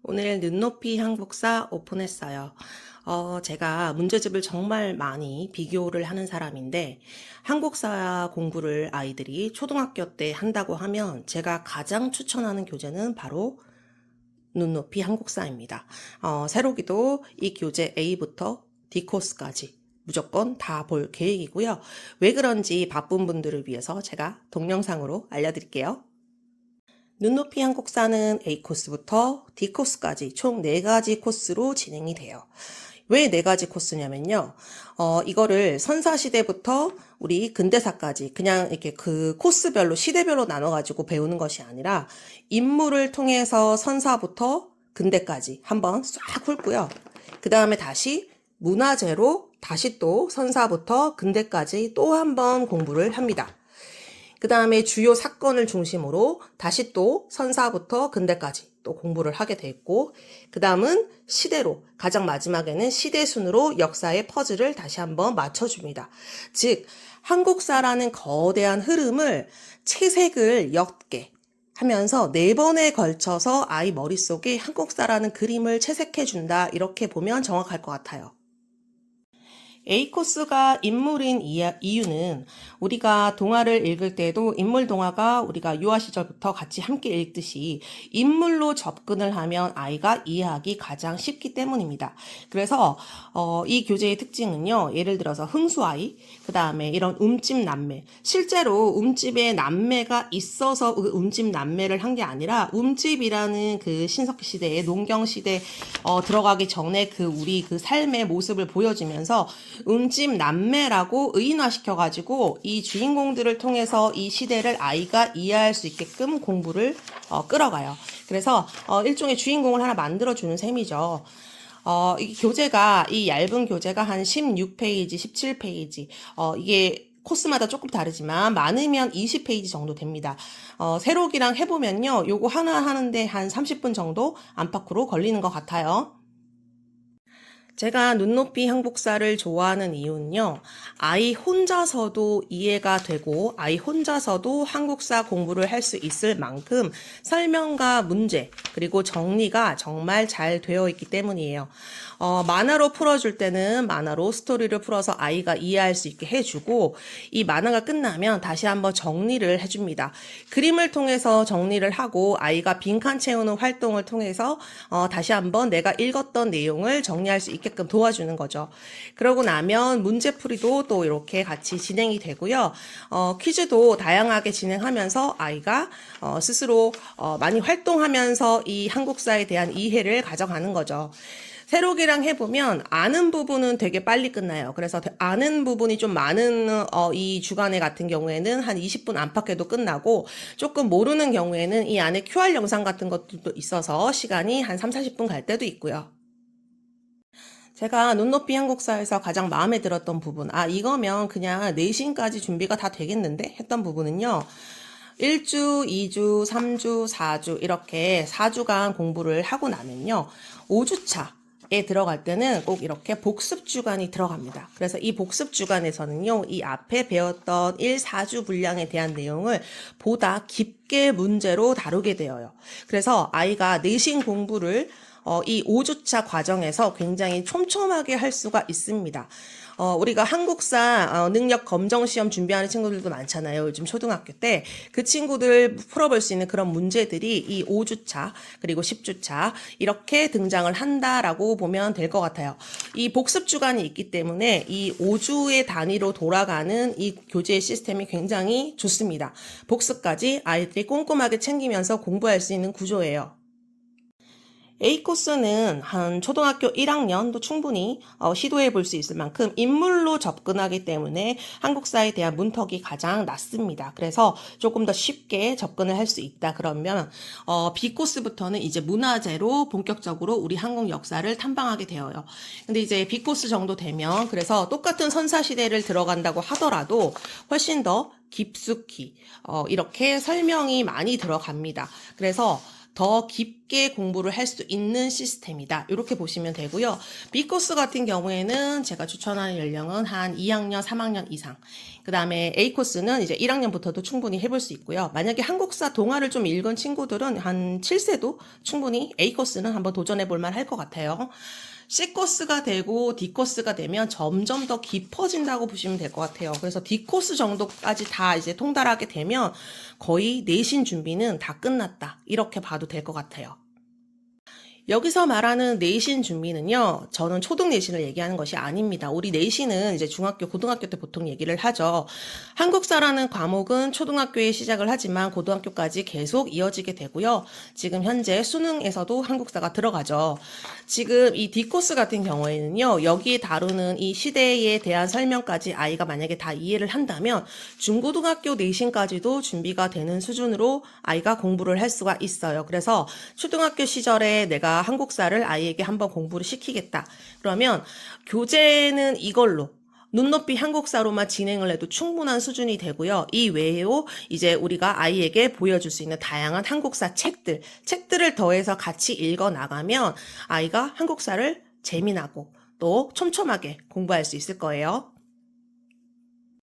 오늘 눈높이 한국사 오픈했어요. 제가 문제집을 정말 많이 비교를 하는 사람인데, 한국사 공부를 아이들이 초등학교 때 한다고 하면 제가 가장 추천하는 교재는 바로 눈높이 한국사입니다. 새로기도 이 교재 A부터 D코스까지 무조건 다 볼 계획이고요. 왜 그런지 바쁜 분들을 위해서 제가 동영상으로 알려드릴게요. 눈높이 한국사는 A코스부터 D코스까지 총 4가지 코스로 진행이 돼요. 왜 4가지 코스냐면요. 이거를 선사시대부터 우리 근대사까지 그냥 이렇게 그 코스별로 시대별로 나눠가지고 배우는 것이 아니라 인물을 통해서 선사부터 근대까지 한번 싹 훑고요. 그 다음에 다시 문화재로 다시 또 선사부터 근대까지 또 한번 공부를 합니다. 그 다음에 주요 사건을 중심으로 다시 또 선사부터 근대까지 또 공부를 하게 됐고, 그 다음은 시대로, 가장 마지막에는 시대순으로 역사의 퍼즐을 다시 한번 맞춰줍니다. 즉, 한국사라는 거대한 흐름을 채색을 옅게 하면서 4번에 걸쳐서 아이 머릿속에 한국사라는 그림을 채색해준다. 이렇게 보면 정확할 것 같아요. A코스가 인물인 이유는 우리가 동화를 읽을 때도 인물 동화가 우리가 유아 시절부터 같이 함께 읽듯이 인물로 접근을 하면 아이가 이해하기 가장 쉽기 때문입니다. 그래서 이 교재의 특징은요. 예를 들어서 흥수아이, 그 다음에 이런 움집 남매. 실제로 움집에 남매가 있어서 그 움집 남매를 한 게 아니라 움집이라는 그 신석시대의 농경시대 들어가기 전에 그 우리 그 삶의 모습을 보여주면서 움집 남매라고 의인화시켜가지고 이 주인공들을 통해서 이 시대를 아이가 이해할 수 있게끔 공부를 끌어가요. 그래서 일종의 주인공을 하나 만들어주는 셈이죠. 이 교재가, 이 얇은 교재가 한 16페이지, 17페이지, 이게 코스마다 조금 다르지만 많으면 20페이지 정도 됩니다. 세록이랑 해보면요, 요거 하나 하는데 한 30분 정도 안팎으로 걸리는 것 같아요. 제가 눈높이 한국사를 좋아하는 이유는요, 아이 혼자서도 이해가 되고, 아이 혼자서도 한국사 공부를 할 수 있을 만큼 설명과 문제, 그리고 정리가 정말 잘 되어 있기 때문이에요. 만화로 풀어줄 때는 만화로 스토리를 풀어서 아이가 이해할 수 있게 해주고, 이 만화가 끝나면 다시 한번 정리를 해줍니다. 그림을 통해서 정리를 하고, 아이가 빈칸 채우는 활동을 통해서 다시 한번 내가 읽었던 내용을 정리할 수 있게끔 도와주는 거죠. 그러고 나면 문제풀이도 또 이렇게 같이 진행이 되고요. 퀴즈도 다양하게 진행하면서 아이가 스스로 많이 활동하면서 이 한국사에 대한 이해를 가져가는 거죠. 세록이랑 해보면 아는 부분은 되게 빨리 끝나요. 그래서 아는 부분이 좀 많은 이 주간회 같은 경우에는 한 20분 안팎에도 끝나고, 조금 모르는 경우에는 이 안에 QR 영상 같은 것도 있어서 시간이 한 3, 40분 갈 때도 있고요. 제가 눈높이 한국사에서 가장 마음에 들었던 부분, 이거면 그냥 내신까지 준비가 다 되겠는데? 했던 부분은요. 1주, 2주, 3주, 4주 이렇게 4주간 공부를 하고 나면요. 5주차에 들어갈 때는 꼭 이렇게 복습 주간이 들어갑니다. 그래서 이 복습 주간에서는요. 이 앞에 배웠던 1, 4주 분량에 대한 내용을 보다 깊게 문제로 다루게 되어요. 그래서 아이가 내신 공부를 이 5주차 과정에서 굉장히 촘촘하게 할 수가 있습니다. 우리가 한국사 능력 검정 시험 준비하는 친구들도 많잖아요. 요즘 초등학교 때. 그 친구들 풀어볼 수 있는 그런 문제들이 이 5주차 그리고 10주차 이렇게 등장을 한다라고 보면 될 것 같아요. 이 복습 주간이 있기 때문에 이 5주의 단위로 돌아가는 이 교재 시스템이 굉장히 좋습니다. 복습까지 아이들이 꼼꼼하게 챙기면서 공부할 수 있는 구조예요. A코스는 한 초등학교 1학년도 충분히 시도해 볼 수 있을 만큼 인물로 접근하기 때문에 한국사에 대한 문턱이 가장 낮습니다. 그래서 조금 더 쉽게 접근을 할 수 있다 그러면 B코스부터는 이제 문화재로 본격적으로 우리 한국 역사를 탐방하게 되어요. 근데 이제 B코스 정도 되면 그래서 똑같은 선사시대를 들어간다고 하더라도 훨씬 더 깊숙이 이렇게 설명이 많이 들어갑니다. 그래서 더 깊게 공부를 할 수 있는 시스템이다. 이렇게 보시면 되고요. B코스 같은 경우에는 제가 추천하는 연령은 한 2학년, 3학년 이상. 그 다음에 A코스는 이제 1학년부터도 충분히 해볼 수 있고요. 만약에 한국사 동화를 좀 읽은 친구들은 한 7세도 충분히 A코스는 한번 도전해 볼 만 할 것 같아요. C코스가 되고 D코스가 되면 점점 더 깊어진다고 보시면 될 것 같아요. 그래서 D코스 정도까지 다 이제 통달하게 되면 거의 내신 준비는 다 끝났다. 이렇게 봐도 될 것 같아요. 여기서 말하는 내신 준비는요, 저는 초등 내신을 얘기하는 것이 아닙니다. 우리 내신은 이제 중학교, 고등학교 때 보통 얘기를 하죠. 한국사라는 과목은 초등학교에 시작을 하지만 고등학교까지 계속 이어지게 되고요. 지금 현재 수능에서도 한국사가 들어가죠. 지금 이 D코스 같은 경우에는요, 여기에 다루는 이 시대에 대한 설명까지 아이가 만약에 다 이해를 한다면 중고등학교 내신까지도 준비가 되는 수준으로 아이가 공부를 할 수가 있어요. 그래서 초등학교 시절에 내가 한국사를 아이에게 한번 공부를 시키겠다. 그러면 교재는 이걸로 눈높이 한국사로만 진행을 해도 충분한 수준이 되고요. 이 외에도 이제 우리가 아이에게 보여줄 수 있는 다양한 한국사 책들을 더해서 같이 읽어 나가면 아이가 한국사를 재미나고 또 촘촘하게 공부할 수 있을 거예요.